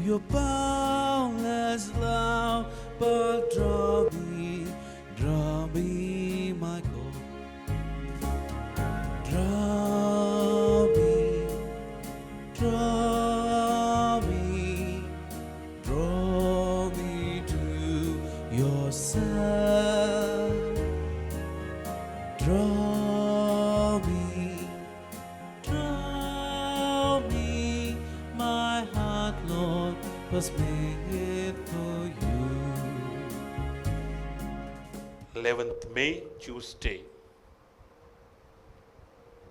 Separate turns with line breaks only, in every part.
your boundless love, but draw me, my God. Draw me, draw me, draw me to yourself. Draw me, my heart, Lord, was made for you.
11th May, Tuesday.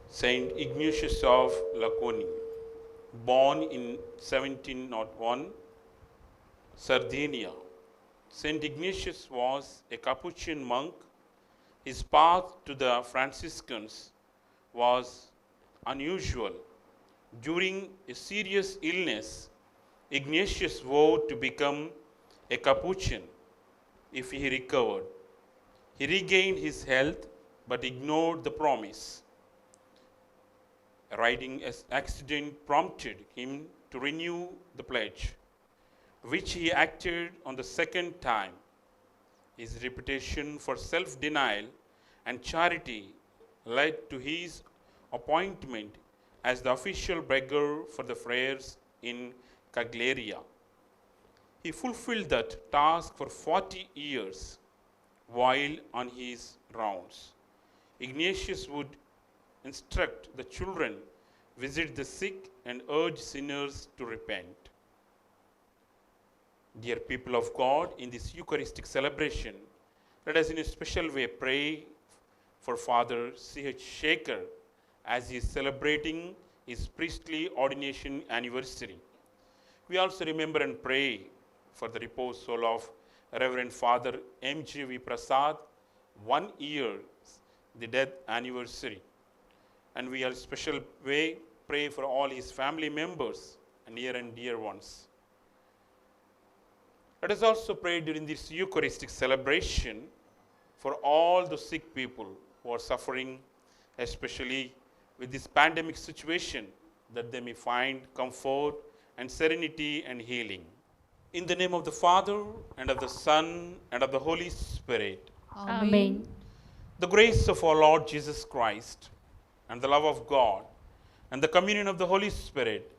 Saint Ignatius of Laconi, born in 1701, Sardinia. Saint Ignatius was a Capuchin monk. His path to the Franciscans was unusual. During a serious illness, Ignatius vowed to become a Capuchin if he recovered. He regained his health but ignored the promise. A riding accident prompted him to renew the pledge, which he acted on the second time. His reputation for self-denial and charity led to his appointment as the official beggar for the friars in Cagliari. He fulfilled that task for 40 years. While on his rounds, Ignatius would instruct the children, visit the sick, and urge sinners to repent. Dear people of God, in this Eucharistic celebration, let us in a special way pray for Father C.H. Shaker as he is celebrating his priestly ordination anniversary. We also remember and pray for the repose soul of Reverend Father M.J.V. Prasad, 1 year, the death anniversary. And we are special way pray for all his family members and near and dear ones. Let us also pray during this Eucharistic celebration for all the sick people who are suffering, especially with this pandemic situation, that they may find comfort and serenity and healing. In the name of the Father, and of the Son, and of the Holy Spirit.
Amen.
The grace of our Lord Jesus Christ, and the love of God, and the communion of the Holy Spirit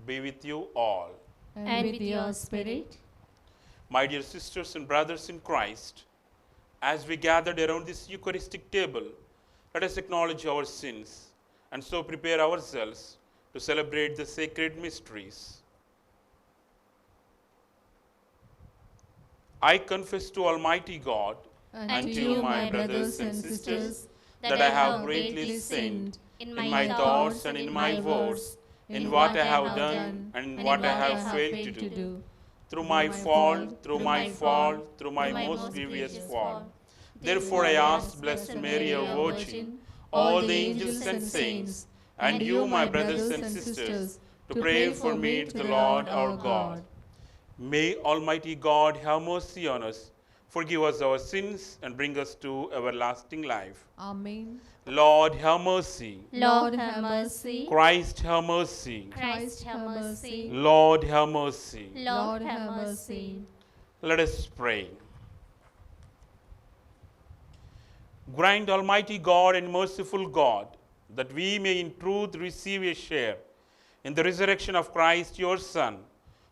be with you all.
And with your spirit.
My dear sisters and brothers in Christ, as we gathered around this Eucharistic table, let us acknowledge our sins and so prepare ourselves to celebrate the sacred mysteries. I confess to Almighty God
and to you, my brothers and sisters,
that I have greatly sinned in my thoughts and in my words, in what I have done and in what I have failed to do. Through my fault, through my most grievous fault. Therefore I ask Blessed Mary, our Virgin, all the angels and saints, and you, my brothers and sisters, to pray for me to the Lord our God. May Almighty God have mercy on us, forgive us our sins, and bring us to everlasting life.
Amen.
Lord, have mercy.
Lord, have mercy.
Christ, have mercy.
Christ, have mercy.
Lord, have mercy.
Lord, have mercy.
Let us pray. Grant, Almighty God and merciful God, that we may in truth receive a share in the resurrection of Christ, your Son,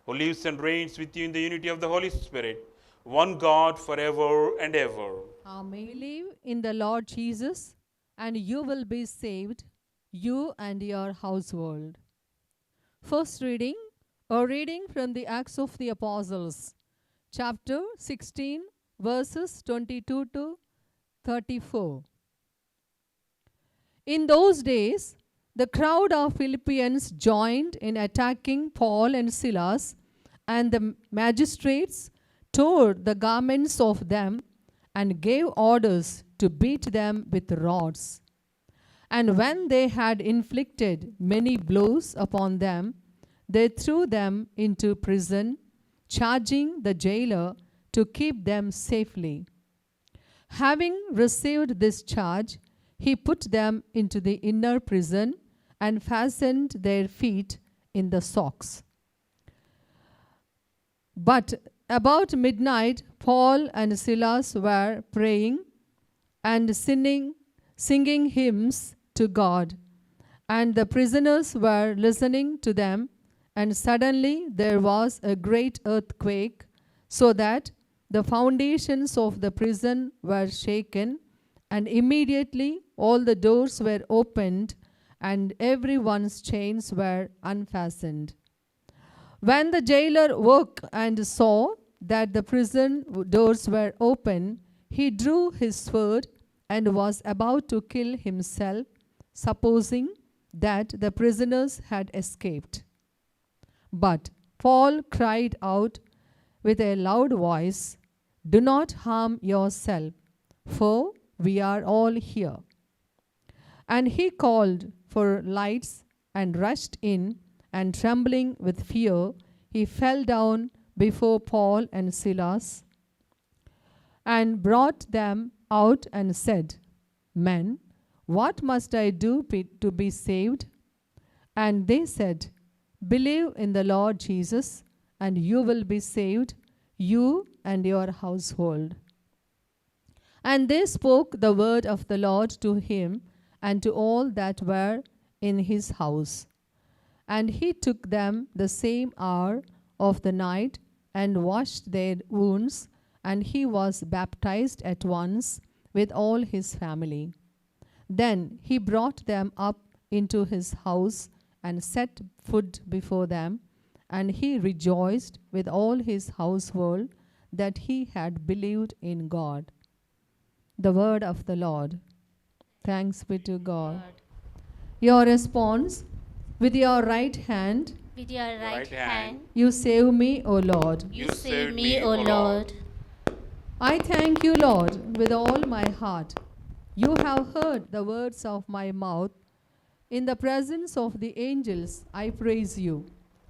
who lives and reigns with you in the unity of the Holy Spirit, one God forever and ever.
Amen.
Believe in the Lord Jesus, and you will be saved, you and your household. First reading, a reading from the Acts of the Apostles, chapter 16, verses 22 to 34. In those days, the crowd of Philippians joined in attacking Paul and Silas, and the magistrates tore the garments of them and gave orders to beat them with rods. And when they had inflicted many blows upon them, they threw them into prison, charging the jailer to keep them safely. Having received this charge, he put them into the inner prison and fastened their feet in the stocks. But about midnight, Paul and Silas were praying and singing hymns to God, and the prisoners were listening to them. And suddenly there was a great earthquake, so that the foundations of the prison were shaken, and immediately all the doors were opened, and everyone's chains were unfastened. When the jailer woke and saw that the prison doors were open, he drew his sword and was about to kill himself, supposing that the prisoners had escaped. But Paul cried out with a loud voice, "Do not harm yourself, for we are all here." And he called for lights and rushed in, and trembling with fear, he fell down before Paul and Silas and brought them out and said, "Men, what must I do to be saved?" And they said, "Believe in the Lord Jesus, and you will be saved, you and your household." And they spoke the word of the Lord to him and to all that were in his house. And he took them the same hour of the night and washed their wounds, and he was baptized at once with all his family. Then he brought them up into his house and set food before them, and he rejoiced with all his household that he had believed in God. The word of the Lord. Thanks be to God. Your response: with your right hand,
With your right hand,
you save me, O Lord.
you save me, O Lord.
I thank you, Lord, with all my heart. You have heard the words of my mouth. In the presence of the angels, I praise you.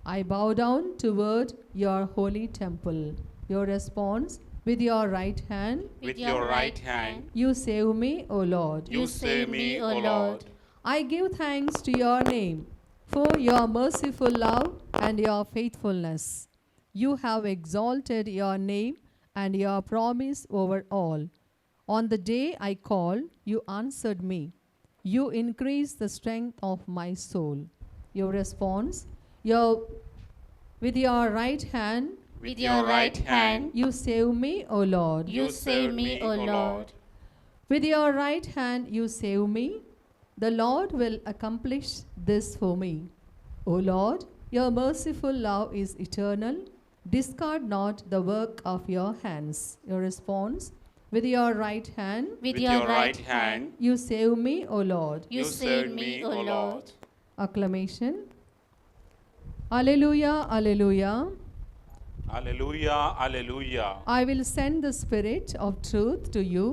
I bow down toward your holy temple. Your response: with your right hand,
With your right hand,
you save me, O Lord.
you save me, O Lord.
I give thanks to your name for your merciful love and your faithfulness. You have exalted your name and your promise over all. On the day I called, you answered me. You increased the strength of my soul. Your response: with your right hand,
With your right hand,
you save me, O Lord.
you save me, O Lord.
With your right hand, you save me. The Lord will accomplish this for me. O Lord, your merciful love is eternal. Discard not the work of your hands. Your response: with your right hand,
With your right hand,
you save me, O Lord.
you save me, O Lord.
Acclamation. Alleluia, alleluia.
Alleluia, alleluia.
I will send the Spirit of truth to you,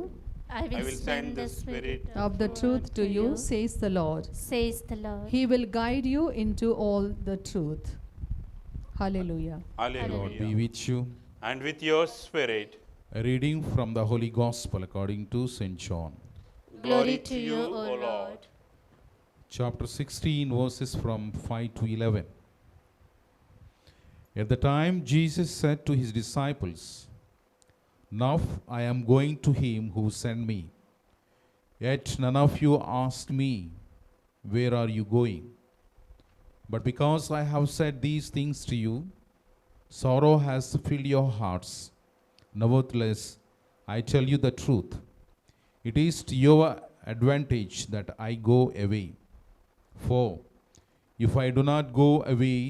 I will send the Spirit
of the truth to you, says the Lord.
says the Lord.
He will guide you into all the truth. Hallelujah.
Lord be
Alleluia.
with you.
And with your spirit,
A reading from the Holy Gospel according to St. John.
Glory to you, O Lord.
Chapter 16, verses from 5 to 11. At the time, Jesus said to his disciples, "Now I am going to him who sent me. Yet none of you asked me, 'Where are you going?' But because I have said these things to you, sorrow has filled your hearts. Nevertheless, I tell you the truth. It is to your advantage that I go away. For if I do not go away,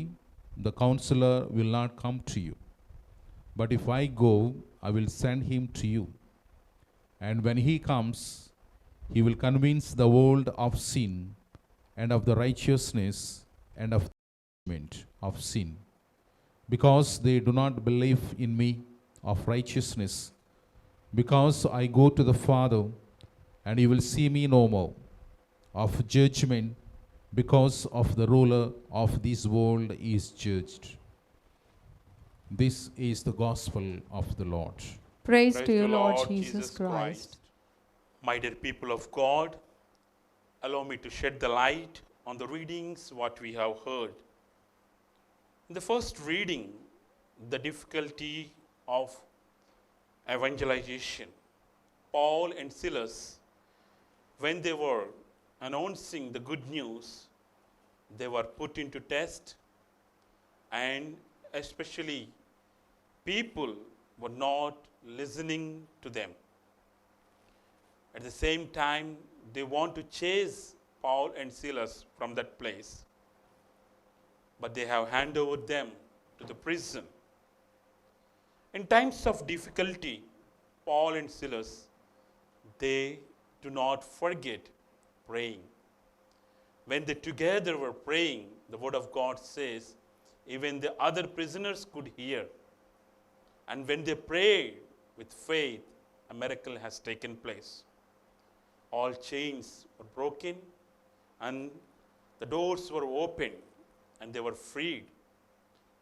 the Counselor will not come to you. But if I go, I will send him to you. And when he comes, he will convince the world of sin and of the righteousness and of the judgment of sin. Because they do not believe in me of righteousness. Because I go to the Father, and you will see me no more. Of judgment, because of the ruler of this world is judged." This is the gospel of the Lord.
Praise
praise
to you,
the
Lord Jesus Christ.
My dear people of God, allow me to shed the light on the readings what we have heard. In the first reading, the difficulty of evangelization. Paul and Silas, when they were announcing the good news, they were put into test, and especially people were not listening to them. At the same time, they want to chase Paul and Silas from that place, but they have handed over them to the prison. In times of difficulty, Paul and Silas, they do not forget praying. When they together were praying, the word of God says, even the other prisoners could hear. And when they prayed with faith, a miracle has taken place. All chains were broken, and the doors were opened, and they were freed.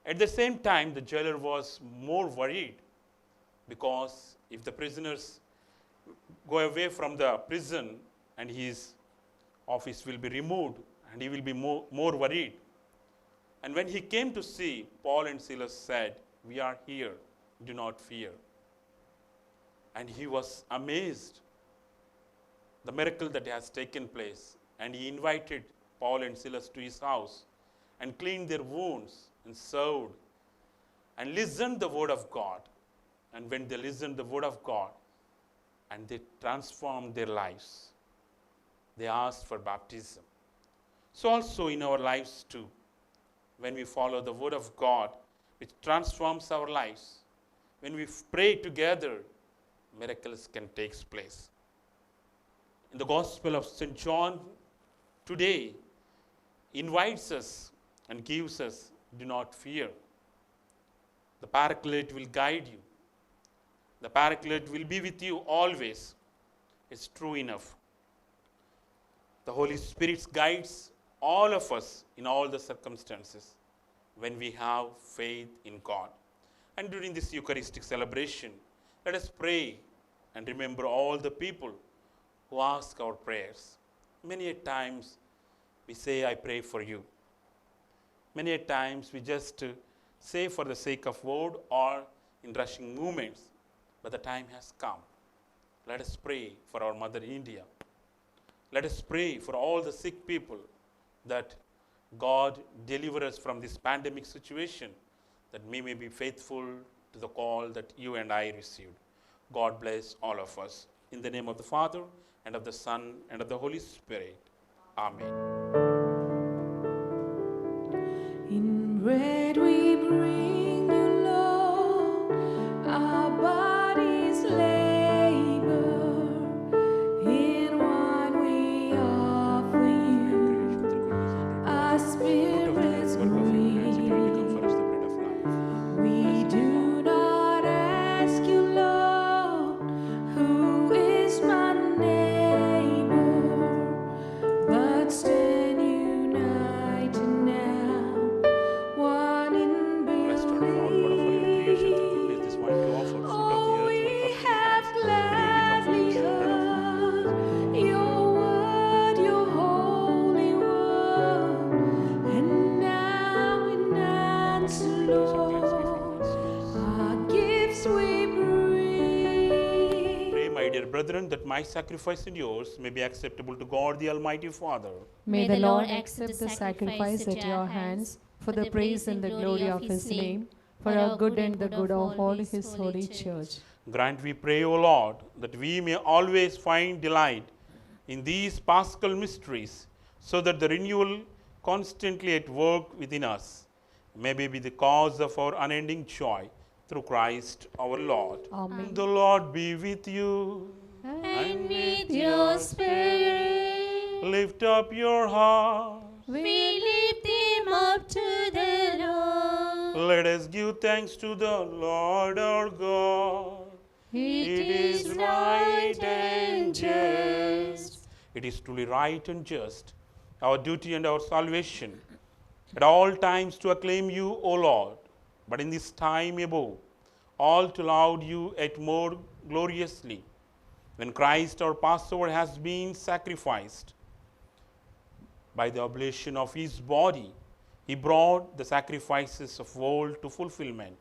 At the same time, the jailer was more worried, because if the prisoners go away from the prison, and his office will be removed, and he will be more worried. And when he came to see, Paul and Silas said, "We are here, do not fear." And he was amazed the miracle that has taken place. And he invited Paul and Silas to his house and cleaned their wounds and served and listened the word of God. And when they listened the word of God and they transformed their lives, they asked for baptism. So also in our lives too, when we follow the word of God, which transforms our lives, when we pray together, miracles can take place. In the Gospel of St. John today invites us and gives us, do not fear. The Paraclete will guide you. The Paraclete will be with you always. It's true enough. The Holy Spirit guides all of us in all the circumstances when we have faith in God. And during this Eucharistic celebration, let us pray and remember all the people who ask our prayers. Many a times we say, "I pray for you." Many a times we just say for the sake of word or in rushing movements, but the time has come. Let us pray for our Mother India. Let us pray for all the sick people, that God deliver us from this pandemic situation, that we may be faithful to the call that you and I received. God bless all of us. In the name of the Father, and of the Son, and of the Holy Spirit. Amen.
In bread we bring you, Lord, our bodies labor. In wine we offer you, our spirits grieve. We do not ask you, Lord, who is my neighbor, but stand united now, one in
Blessed are you, Lord, God of all your creation, through whom is this wine to offer, fruit of the
Oh,
earth,
we
work of your
have
hands. May we become
gladly
members of the bread of life.
heard your word, your holy word, and now in answer, Lord, our gifts we bring.
Pray, my dear brethren, that my sacrifice and yours may be acceptable to God the Almighty Father.
May the Lord accept the sacrifice at your hands for the praise and the glory of his name, for our good and the good of all his holy church.
Grant, we pray, O Lord, that we may always find delight in these paschal mysteries, so that the renewal constantly at work within us may be the cause of our unending joy, through Christ our Lord.
Amen.
The Lord be with you.
And with your spirit,
Lift up your heart.
we lift them up to the Lord.
Let us give thanks to the Lord our God.
It is right and just.
It is truly right and just, our duty and our salvation, at all times to acclaim you, O Lord, but in this time above, all to laud you yet more gloriously, when Christ our Passover has been sacrificed. By the oblation of his body, he brought the sacrifices of old to fulfillment,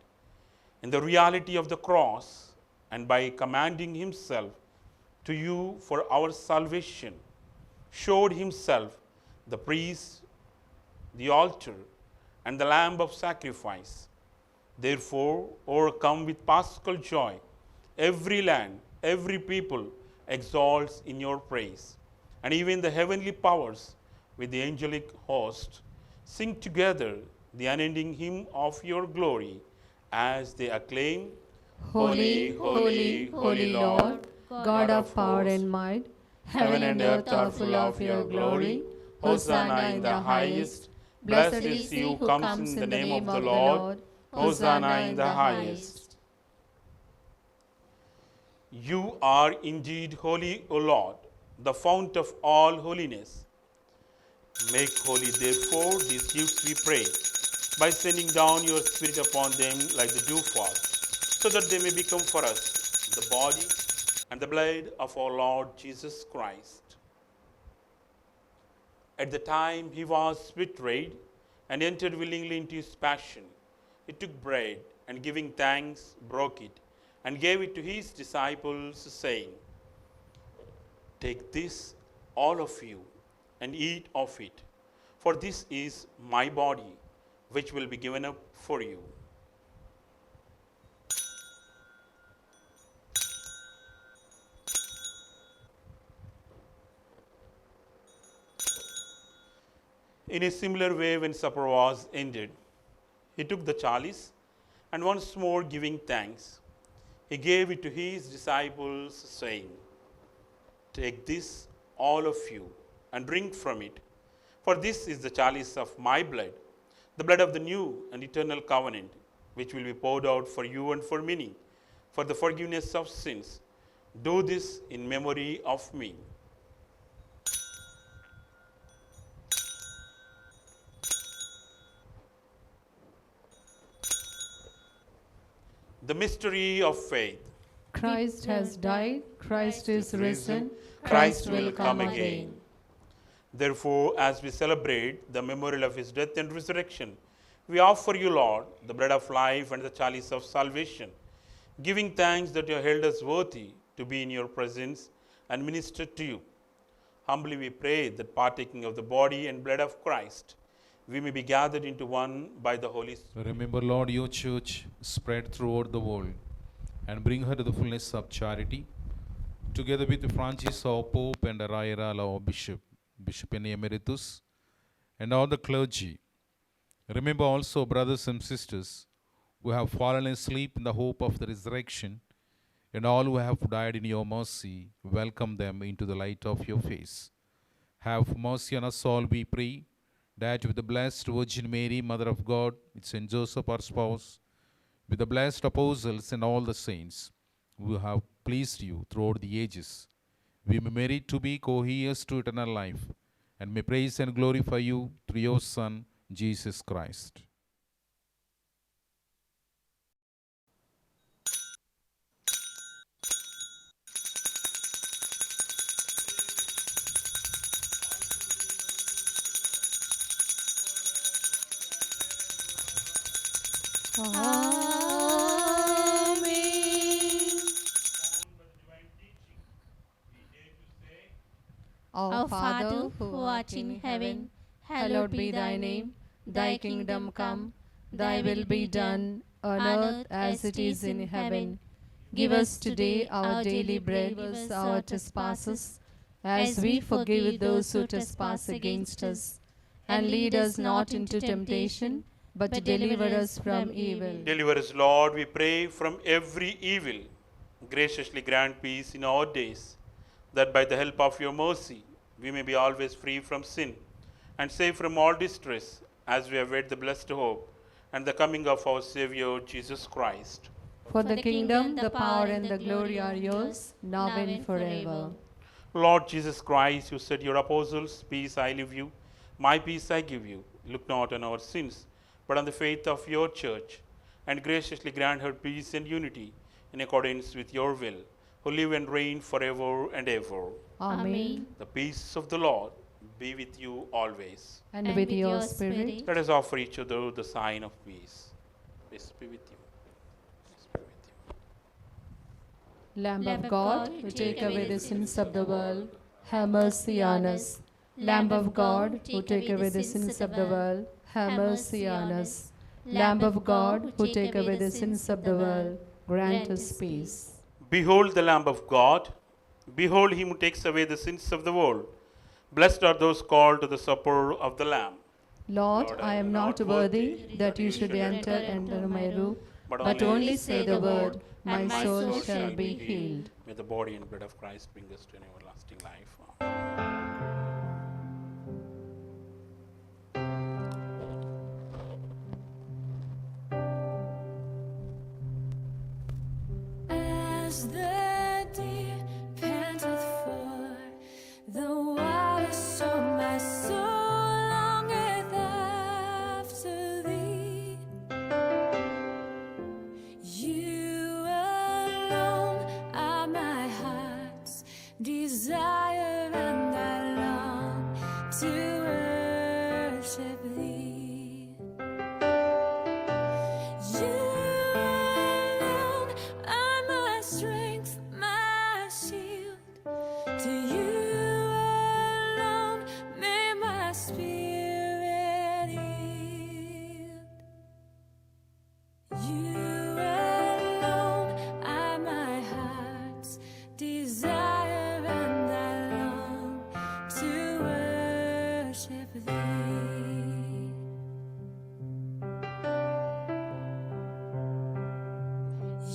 in the reality of the cross, and by commanding himself to you for our salvation, showed himself the priest, the altar, and the lamb of sacrifice. Therefore, overcome with paschal joy, every land, every people exalts in your praise, and even the heavenly powers with the angelic host sing together the unending hymn of your glory as they acclaim,
Holy, holy, holy Lord, God of power and might, heaven and earth are full of your glory. Hosanna in the highest. Blessed is he who comes in the name of the Lord. Hosanna in the highest.
You are indeed holy, O Lord, the fount of all holiness. Make holy, therefore, these gifts, we pray, by sending down your Spirit upon them like the dewfall, so that they may become for us the body and the blood of our Lord Jesus Christ. At the time he was betrayed and entered willingly into his passion, he took bread and giving thanks, broke it and gave it to his disciples, saying, "Take this, all of you, and eat of it, for this is my body, which will be given up for you." In a similar way, when supper was ended, he took the chalice, and once more giving thanks, he gave it to his disciples, saying, "Take this, all of you, and drink from it, for this is the chalice of my blood, the blood of the new and eternal covenant, which will be poured out for you and for many, for the forgiveness of sins. Do this in memory of me." The mystery of faith.
Christ has died, Christ is risen,
Christ will come again. Therefore, as we celebrate the memorial of his death and resurrection, we offer you, Lord, the bread of life and the chalice of salvation, giving thanks that you have held us worthy to be in your presence and minister to you. Humbly we pray that partaking of the body and blood of Christ, we may be gathered into one by the Holy Spirit.
Remember, Lord, your church spread throughout the world and bring her to the fullness of charity, together with Francis, our Pope, and Araira, our Bishop, Bishop and Emeritus, and all the clergy. Remember also brothers and sisters who have fallen asleep in the hope of the resurrection, and all who have died in your mercy. Welcome them into the light of your face. Have mercy on us all, we pray, that with the blessed Virgin Mary, Mother of God, with Saint Joseph, our spouse, with the blessed apostles and all the saints who have pleased you throughout the ages, we may merit to be co-heirs to eternal life, and may praise and glorify you through your Son, Jesus Christ.
Amen. Our Father, who art in heaven, hallowed be thy name. Thy kingdom come, thy will be done, on earth as it is in heaven. Give us today our daily bread, forgive us our trespasses, as we forgive those who trespass against us. And lead us not into temptation, but deliver us from evil.
Deliver us, Lord, we pray, from every evil. Graciously grant peace in our days, that by the help of your mercy we may be always free from sin and safe from all distress, as we await the blessed hope and the coming of our Savior Jesus Christ.
For the kingdom, the power, and the glory are yours, now and forever.
Lord Jesus Christ, you said your apostles, "Peace I leave you, my peace I give you." Look not on our sins, but on the faith of your church, and graciously grant her peace and unity in accordance with your will, who live and reign forever and ever.
Amen.
The peace of the Lord be with you always.
And with your spirit.
Let us offer each other the sign of peace. Peace be with you.
Lamb of God, who take away the sins of the world, have mercy on us. Lamb of God, who take away the sins of the world, have mercy on us. Lamb of God, who take away the sins of the world, grant us peace.
Behold the Lamb of God. Behold him who takes away the sins of the world. Blessed are those called to the supper of the Lamb.
Lord,
Lord,
I am not worthy that you should enter under my roof, but only say the word, my soul shall be healed.
May the body and blood of Christ bring us to an everlasting life.
As the deer panteth for the water, so my soul longeth after thee. You alone are my heart's desire, and I long to worship thee. You alone are my strength, my shield. To you alone may my spirit yield. You alone are my heart's desire, and I long to worship thee.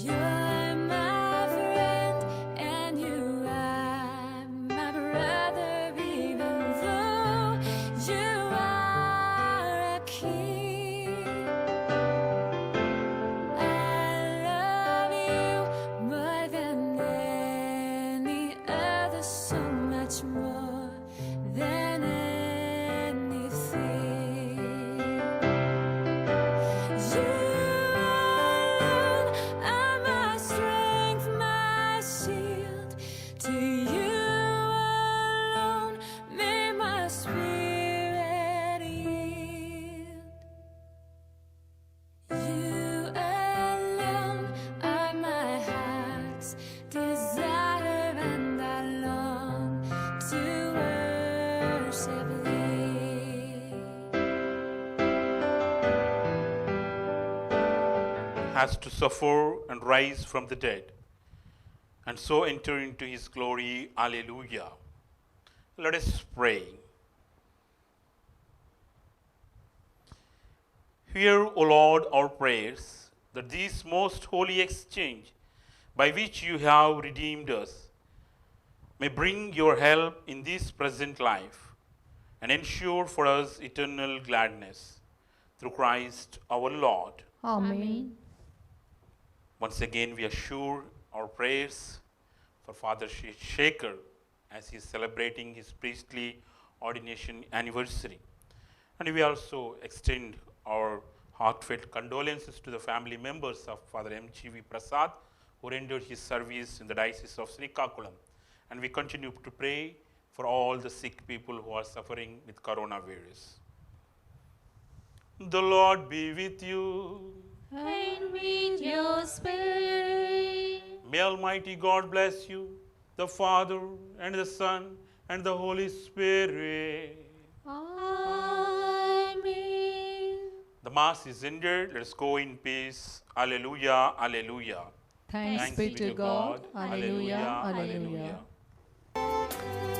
You're my friend, and you are my brother, even though you are a king. I love you more than any other, so much more than anything. You alone are my strength, my shield. To you alone may my spirit yield. You alone are my heart's desire, and I long to worship thee.
Has to suffer and rise from the dead, and so enter into his glory. Alleluia. Let us pray. Hear, O Lord, our prayers, that this most holy exchange by which you have redeemed us may bring your help in this present life and ensure for us eternal gladness through Christ our Lord.
Amen.
Once again, we assure our prayers for Father Shaker as he is celebrating his priestly ordination anniversary. And we also extend our heartfelt condolences to the family members of Father M.G.V. Prasad, who rendered his service in the Diocese of Srikakulam. And we continue to pray for all the sick people who are suffering with coronavirus. The Lord be with you.
And with your spirit.
May Almighty God bless you, the Father, and the Son, and the Holy Spirit.
Amen.
The Mass is ended. Let us go in peace. Alleluia, alleluia.
Thanks be to God. Alleluia, alleluia.
alleluia.